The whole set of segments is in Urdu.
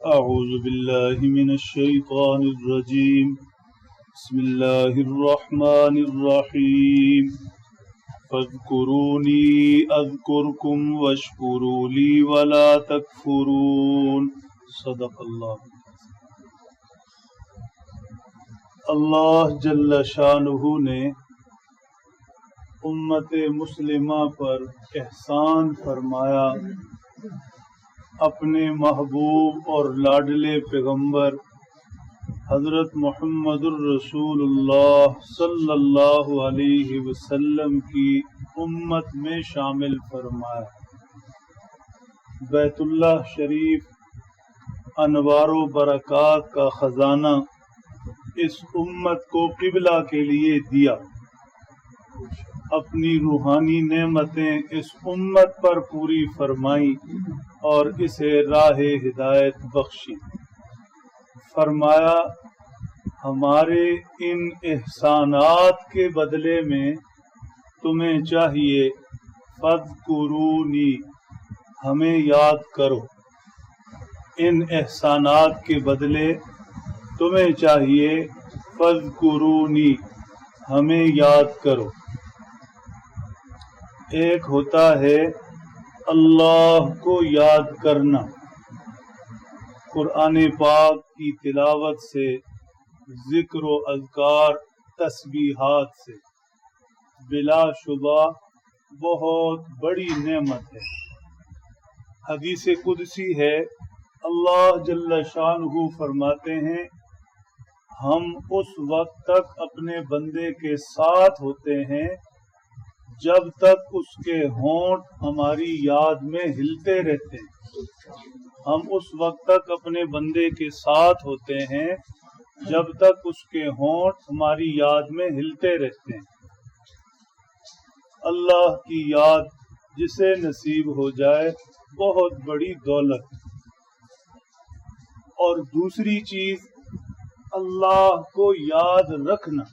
أعوذ بالله من الشيطان الرجيم بسم الله الرحمن الرحيم فاذكروني أذكركم واشكروا لي ولا تكفرون صدق اللہ۔ اللہ جل شانہ نے امت مسلمہ پر احسان فرمایا، اپنے محبوب اور لاڈلے پیغمبر حضرت محمد الرسول اللہ صلی اللہ علیہ وسلم کی امت میں شامل فرمایا۔ بیت اللہ شریف انوار و برکات کا خزانہ اس امت کو قبلہ کے لیے دیا، اپنی روحانی نعمتیں اس امت پر پوری فرمائی اور اسے راہ ہدایت بخشی۔ فرمایا ہمارے ان احسانات کے بدلے میں تمہیں چاہیے فاذکرونی، ہمیں یاد کرو۔ ان احسانات کے بدلے تمہیں چاہیے فاذکرونی، ہمیں یاد کرو۔ ایک ہوتا ہے اللہ کو یاد کرنا، قرآن پاک کی تلاوت سے، ذکر و اذکار تسبیحات سے، بلا شبہ بہت بڑی نعمت ہے۔ حدیث قدسی ہے، اللہ جل شانہ فرماتے ہیں ہم اس وقت تک اپنے بندے کے ساتھ ہوتے ہیں جب تک اس کے ہونٹ ہماری یاد میں ہلتے رہتے ہیں۔ ہم اس وقت تک اپنے بندے کے ساتھ ہوتے ہیں جب تک اس کے ہونٹ ہماری یاد میں ہلتے رہتے ہیں۔ اللہ کی یاد جسے نصیب ہو جائے بہت بڑی دولت۔ اور دوسری چیز اللہ کو یاد رکھنا۔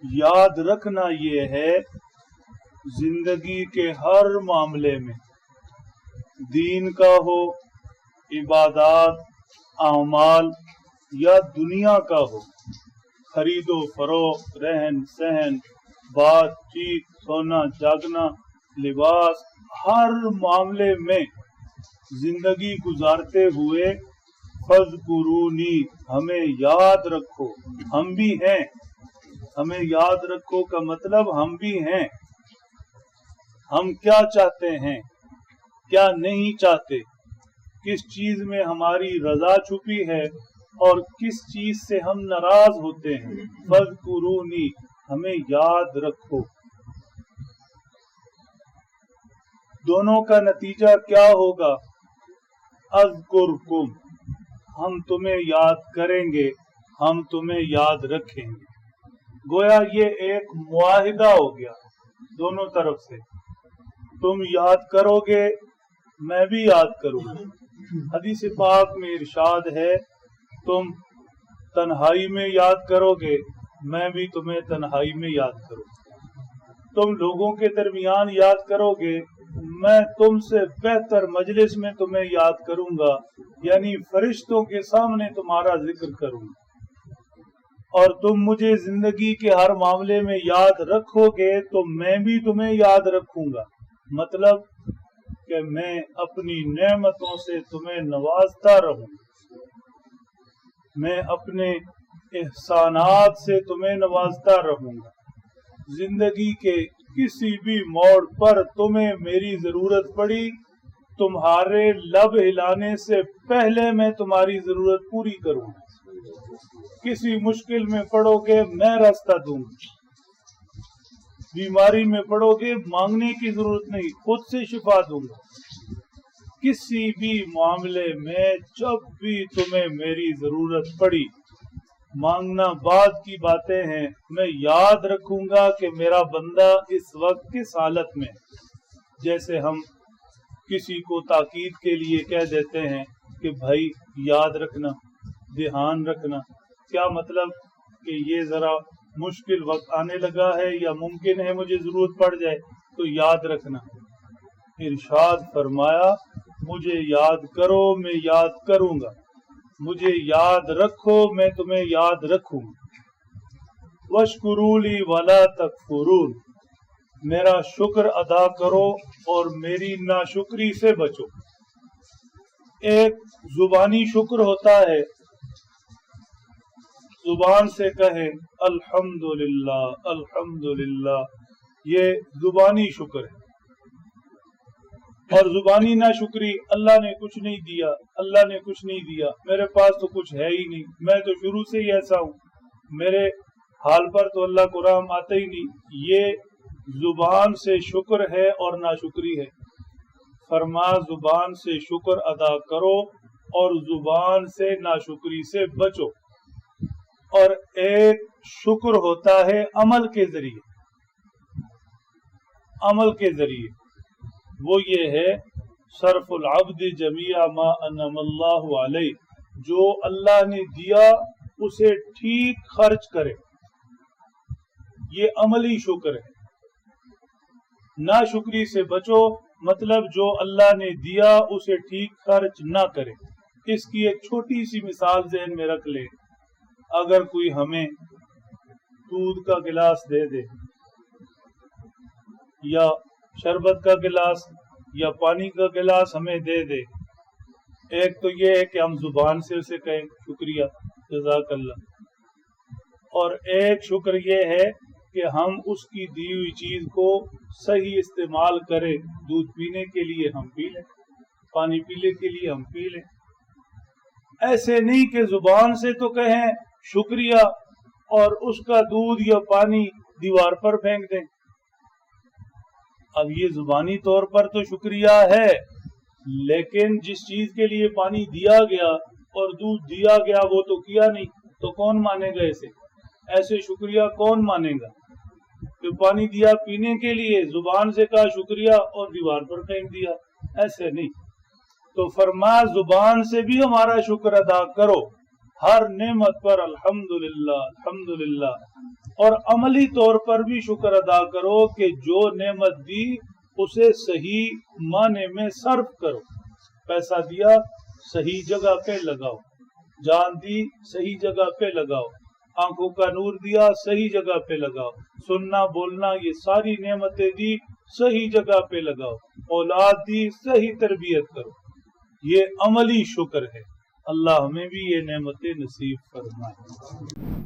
یاد رکھنا یہ ہے زندگی کے ہر معاملے میں، دین کا ہو، عبادات، اعمال یا دنیا کا ہو، خرید و فروخت، رہن سہن، بات چیت، سونا جاگنا، لباس، ہر معاملے میں زندگی گزارتے ہوئے فاذکرونی، ہمیں یاد رکھو، ہم بھی ہیں۔ ہمیں یاد رکھو کا مطلب ہم بھی ہیں۔ ہم کیا چاہتے ہیں، کیا نہیں چاہتے، کس چیز میں ہماری رضا چھپی ہے اور کس چیز سے ہم ناراض ہوتے ہیں۔ فاذکرونی، ہمیں یاد رکھو۔ دونوں کا نتیجہ کیا ہوگا؟ اذکرکم، ہم تمہیں یاد کریں گے، ہم تمہیں یاد رکھیں گے۔ گویا یہ ایک معاہدہ ہو گیا دونوں طرف سے، تم یاد کرو گے میں بھی یاد کروں گا۔ حدیث پاک میں ارشاد ہے تم تنہائی میں یاد کرو گے میں بھی تمہیں تنہائی میں یاد کروں گا۔ تم لوگوں کے درمیان یاد کرو گے میں تم سے بہتر مجلس میں تمہیں یاد کروں گا، یعنی فرشتوں کے سامنے تمہارا ذکر کروں گا۔ اور تم مجھے زندگی کے ہر معاملے میں یاد رکھو گے تو میں بھی تمہیں یاد رکھوں گا، مطلب کہ میں اپنی نعمتوں سے تمہیں نوازتا رہوں گا، میں اپنے احسانات سے تمہیں نوازتا رہوں گا۔ زندگی کے کسی بھی موڑ پر تمہیں میری ضرورت پڑی، تمہارے لب ہلانے سے پہلے میں تمہاری ضرورت پوری کروں گا۔ کسی مشکل میں پڑو گے میں راستہ دوں گا، بیماری میں پڑو گے مانگنے کی ضرورت نہیں، خود سے شفا دوں گا۔ کسی بھی معاملے میں جب بھی تمہیں میری ضرورت پڑی، مانگنا بعد کی باتیں ہیں، میں یاد رکھوں گا کہ میرا بندہ اس وقت کس حالت میں، جیسے ہم کسی کو تاکید کے لیے کہہ دیتے ہیں کہ بھائی یاد رکھنا، دھیان رکھنا۔ کیا مطلب کہ یہ ذرا مشکل وقت آنے لگا ہے یا ممکن ہے مجھے ضرورت پڑ جائے تو یاد رکھنا۔ ارشاد فرمایا مجھے یاد کرو میں یاد کروں گا، مجھے یاد رکھو میں تمہیں یاد رکھوں گا، واشکروا لی ولا تکفرون، میرا شکر ادا کرو اور میری ناشکری سے بچو۔ ایک زبانی شکر ہوتا ہے، زبان سے کہیں الحمدللہ الحمدللہ، یہ زبانی شکر ہے۔ اور زبانی ناشکری، اللہ نے کچھ نہیں دیا، اللہ نے کچھ نہیں دیا، میرے پاس تو کچھ ہے ہی نہیں، میں تو شروع سے ہی ایسا ہوں، میرے حال پر تو اللہ کو رحم آتا ہی نہیں، یہ زبان سے شکر ہے اور ناشکری ہے۔ فرما زبان سے شکر ادا کرو اور زبان سے ناشکری سے بچو۔ اور ایک شکر ہوتا ہے عمل کے ذریعے، عمل کے ذریعے، وہ یہ ہے صرف العبد جمیع ما انعم اللہ علیہ، جو اللہ نے دیا اسے ٹھیک خرچ کرے، یہ عملی شکر ہے۔ ناشکری سے بچو، مطلب جو اللہ نے دیا اسے ٹھیک خرچ نہ کرے۔ اس کی ایک چھوٹی سی مثال ذہن میں رکھ لیں، اگر کوئی ہمیں دودھ کا گلاس دے دے یا شربت کا گلاس یا پانی کا گلاس ہمیں دے دے، ایک تو یہ ہے کہ ہم زبان سے اسے کہیں شکریہ جزاک اللہ، اور ایک شکر یہ ہے کہ ہم اس کی دی ہوئی چیز کو صحیح استعمال کریں، دودھ پینے کے لیے ہم پی لیں، پانی پینے کے لیے ہم پی لیں۔ ایسے نہیں کہ زبان سے تو کہیں شکریہ اور اس کا دودھ یا پانی دیوار پر پھینک دیں۔ اب یہ زبانی طور پر تو شکریہ ہے، لیکن جس چیز کے لیے پانی دیا گیا اور دودھ دیا گیا وہ تو کیا نہیں، تو کون مانے گا اسے؟ ایسے شکریہ کون مانے گا کہ پانی دیا پینے کے لیے، زبان سے کہا شکریہ اور دیوار پر پھینک دیا؟ ایسے نہیں۔ تو فرمایا زبان سے بھی ہمارا شکر ادا کرو، ہر نعمت پر الحمدللہ الحمدللہ، اور عملی طور پر بھی شکر ادا کرو کہ جو نعمت دی اسے صحیح معنی میں صرف کرو۔ پیسہ دیا صحیح جگہ پہ لگاؤ، جان دی صحیح جگہ پہ لگاؤ، آنکھوں کا نور دیا صحیح جگہ پہ لگاؤ، سننا بولنا یہ ساری نعمتیں دی صحیح جگہ پہ لگاؤ، اولاد دی صحیح تربیت کرو، یہ عملی شکر ہے۔ اللہ ہمیں بھی یہ نعمتیں نصیب فرمائے۔